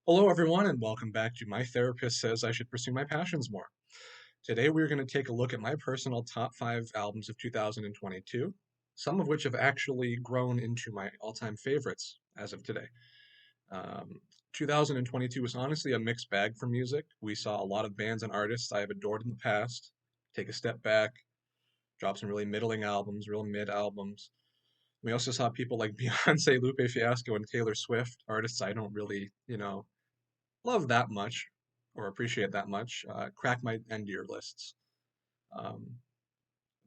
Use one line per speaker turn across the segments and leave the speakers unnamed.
Hello, everyone, and welcome back to My Therapist Says I Should Pursue My Passions More. Today, we're going to take a look at my personal top five albums of 2022, some of which have actually grown into my all time favorites as of today. Um, 2022 was honestly a mixed bag for music. We saw a lot of bands and artists I have adored in the past take a step back, drop some really middling albums, real mid albums. We also saw people like Beyonce, Lupe Fiasco, and Taylor Swift, artists I don't really, love that much or appreciate that much, crack my end year lists. Um,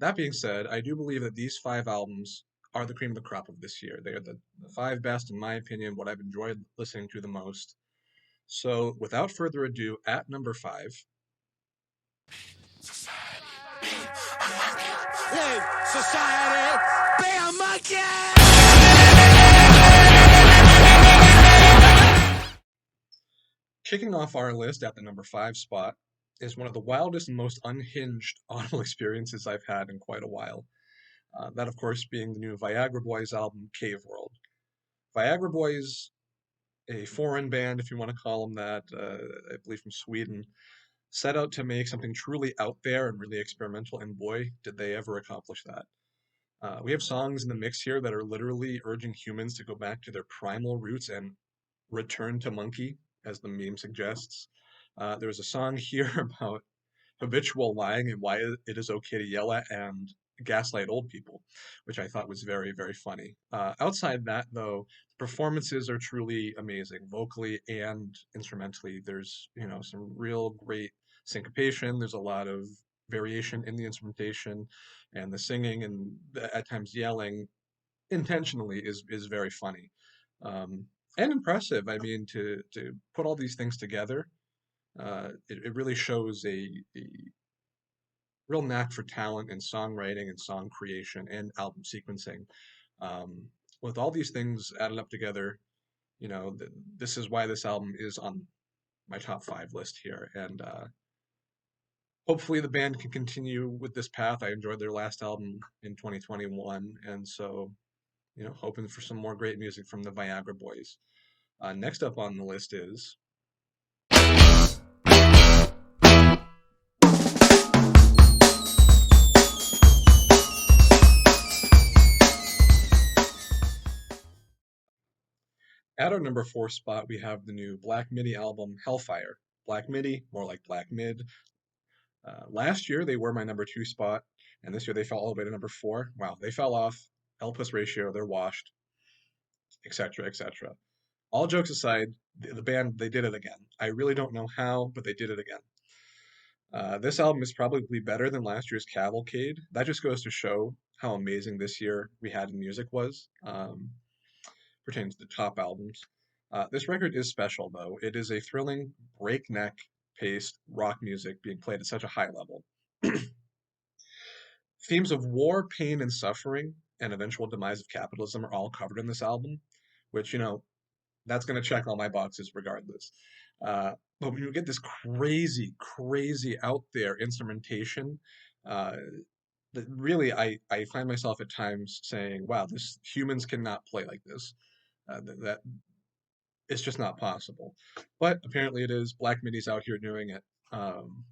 that being said, I do believe that these five albums are the cream of the crop of this year. They are the five best, in my opinion, what I've enjoyed listening to the most. So, without further ado, at number five,
Hey, society, be a monkey!
kicking off our list at the number five spot, is one of the wildest and most unhinged audible experiences I've had in quite a while. That, of course, being the new Viagra Boys album, Cave World. Viagra Boys, a foreign band, if you want to call them that, I believe from Sweden, set out to make something truly out there and really experimental, and boy, did they ever accomplish that. We have songs in the mix here that are literally urging humans to go back to their primal roots and return to monkey, as the meme suggests. There's a song here about habitual lying and why it is okay to yell at and gaslight old people, which I thought was very, very funny. Outside that, though, the performances are truly amazing, vocally and instrumentally. There's, some real great syncopation. There's a lot of variation in the instrumentation, and the singing and at times yelling intentionally is very funny. Um, and impressive. I mean, to put all these things together, it really shows a real knack for talent in songwriting and song creation and album sequencing. Um, with all these things added up together, this is why this album is on my top five list here. And hopefully the band can continue with this path. I enjoyed their last album in 2021, and so hoping for some more great music from the Viagra Boys. Next up on the list is at our number four spot, we have the new Black Midi album, Hellfire. Black Midi, more like Black Mid. Last year, they were my number two spot, and this year they fell all the way to number four. Wow, they fell off. L plus ratio, they're washed, etc., etc. All jokes aside, the band, they did it again. I really don't know how, but they did it again. This album is probably better than last year's Cavalcade. That just goes to show how amazing this year we had in music was. Pertains to the top albums. This record is special, though. It is a thrilling, breakneck paced rock music being played at such a high level. Themes of war, pain, and suffering, and eventual demise of capitalism are all covered in this album, which, that's going to check all my boxes regardless. But when you get this crazy, crazy out there instrumentation, uh, that really I find myself at times saying, wow, this humans cannot play like this. That it's just not possible. But apparently it is. Black Midi's out here doing it. Um,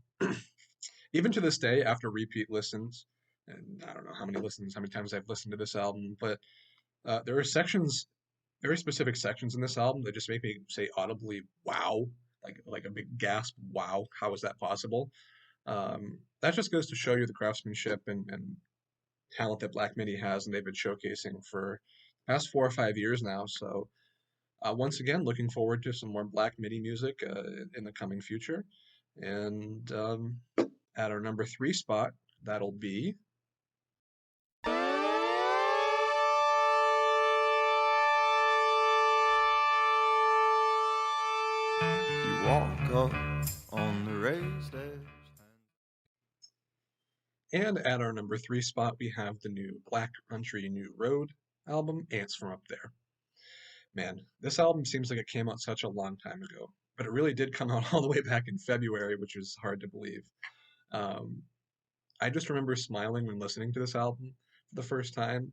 even to this day, after repeat listens, and I don't know how many times I've listened to this album, but there are sections, very specific sections in this album that just make me say audibly, "Wow!" like a big gasp, "Wow! How is that possible?" That just goes to show you the craftsmanship and talent that Black Midi has, and they've been showcasing for the past 4 or 5 years now. So once again, looking forward to some more Black Midi music in the coming future. And at our number three spot, that'll be
You walk up on the raised edge.
and at our number three spot, we have the new Black Country New Road album, Ants from Up There. Man, this album seems like it came out such a long time ago, but it really did come out all the way back in February, which is hard to believe. Um, I just remember smiling when listening to this album for the first time.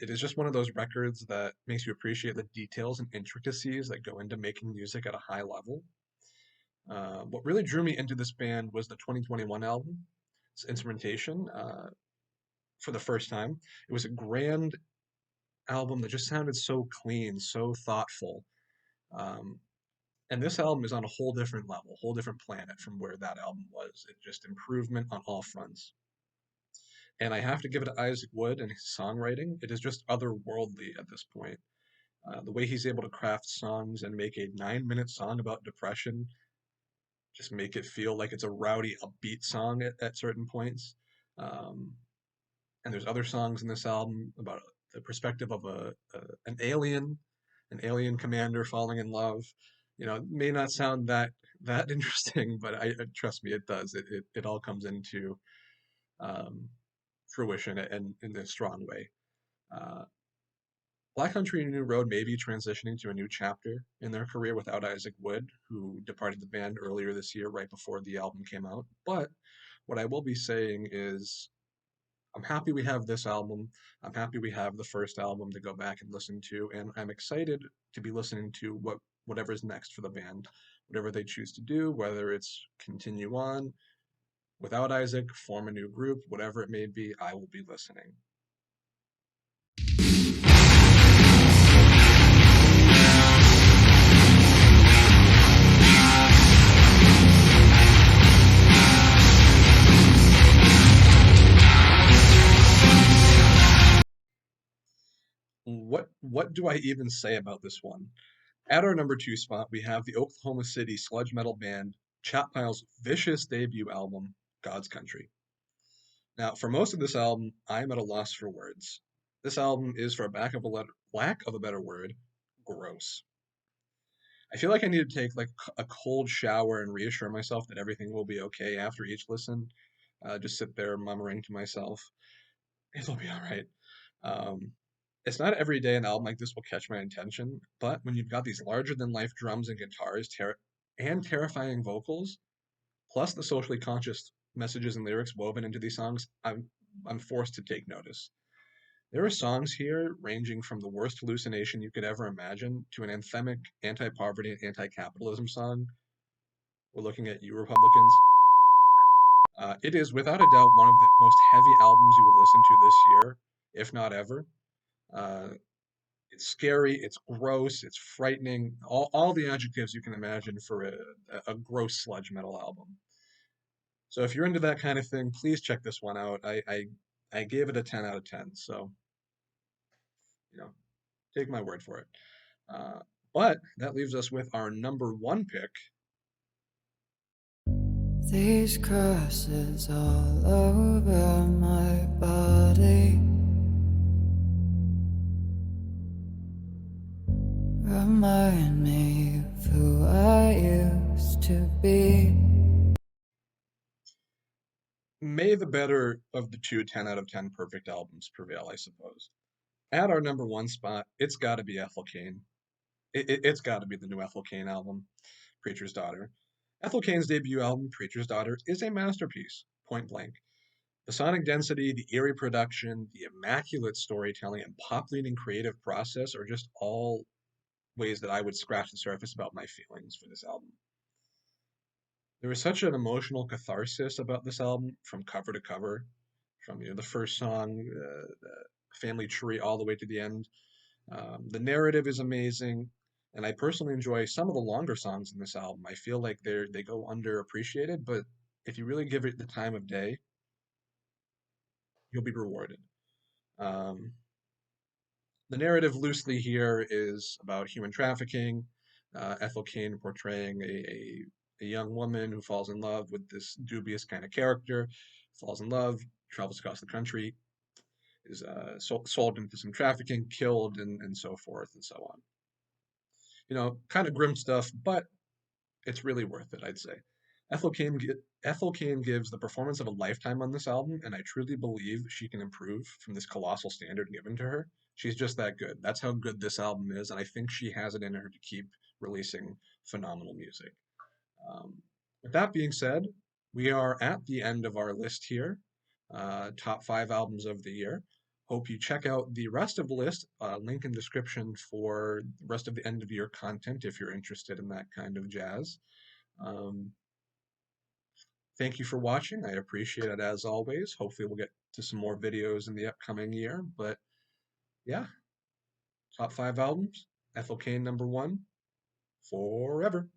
It is just one of those records that makes you appreciate the details and intricacies that go into making music at a high level. What really drew me into this band was the 2021 album, its instrumentation. For the first time, it was a grand album that just sounded so clean, so thoughtful. Um, and this album is on a whole different level, a whole different planet from where that album was. It just improvement on all fronts. And I have to give it to Isaac Wood and his songwriting. It is just otherworldly at this point. The way he's able to craft songs and make a 9-minute song about depression, just make it feel like it's a rowdy, upbeat song at certain points. Um, and there's other songs in this album about the perspective of an alien commander falling in love. It may not sound that interesting, but I trust me, it does. It all comes into um, fruition and in a strong way. Uh, Black Country New Road may be transitioning to a new chapter in their career without Isaac Wood, who departed the band earlier this year, right before the album came out. But what I will be saying is, I'm happy we have this album. I'm happy we have the first album to go back and listen to, and I'm excited to be listening to whatever's next for the band, whatever they choose to do, whether it's continue on without Isaac, form a new group, whatever it may be, I will be listening. What do I even say about this one? At our number two spot, we have the Oklahoma City sludge metal band Chatpile's vicious debut album, God's Country. Now, for most of this album, I'm at a loss for words. This album is, for lack of a better word, gross. I feel like I need to take like a cold shower and reassure myself that everything will be okay after each listen. Just sit there murmuring to myself, it'll be all right. Um, it's not every day an album like this will catch my attention, but when you've got these larger than life drums and guitars and terrifying vocals, plus the socially conscious messages and lyrics woven into these songs, I'm forced to take notice. There are songs here ranging from the worst hallucination you could ever imagine to an anthemic anti-poverty and anti-capitalism song. We're looking at you Republicans. It is without a doubt one of the most heavy albums you will listen to this year, if not ever. Uh, it's scary, it's gross, it's frightening, all the adjectives you can imagine for a gross sludge metal album. So if you're into that kind of thing, please check this one out. I gave it a 10 out of 10, so you know, take my word for it. Uh, but that leaves us with our number one pick.
These crosses all over my body remind me of who I used to be.
May the better of the two 10 out of 10 perfect albums prevail, I suppose. At our number one spot, it's got to be Ethel Cain. It's got to be the new Ethel Cain album, Preacher's Daughter. Ethel Cain's debut album, Preacher's Daughter, is a masterpiece, point blank. The sonic density, the eerie production, the immaculate storytelling, and pop leading creative process are just all ways that I would scratch the surface about my feelings for this album. There was such an emotional catharsis about this album from cover to cover, from the first song, the Family Tree, all the way to the end. The narrative is amazing, and I personally enjoy some of the longer songs in this album. I feel like they go underappreciated, but if you really give it the time of day, you'll be rewarded. Um, the narrative loosely here is about human trafficking. Ethel Cain portraying a young woman who falls in love with this dubious kind of character, falls in love, travels across the country, is sold into some trafficking, killed, and so forth and so on. Kind of grim stuff, but it's really worth it, I'd say. Ethel Cain, Ethel Cain gives the performance of a lifetime on this album, and I truly believe she can improve from this colossal standard given to her. She's just that good. That's how good this album is, and I think she has it in her to keep releasing phenomenal music. Um, with that being said, we are at the end of our list here. Top five albums of the year. Hope you check out the rest of the list, link in description for the rest of the end of year content if you're interested in that kind of jazz. Um, Thank you for watching. I appreciate it as always. Hopefully, we'll get to some more videos in the upcoming year. But yeah, top 5 albums, Ethel Cain number 1, forever.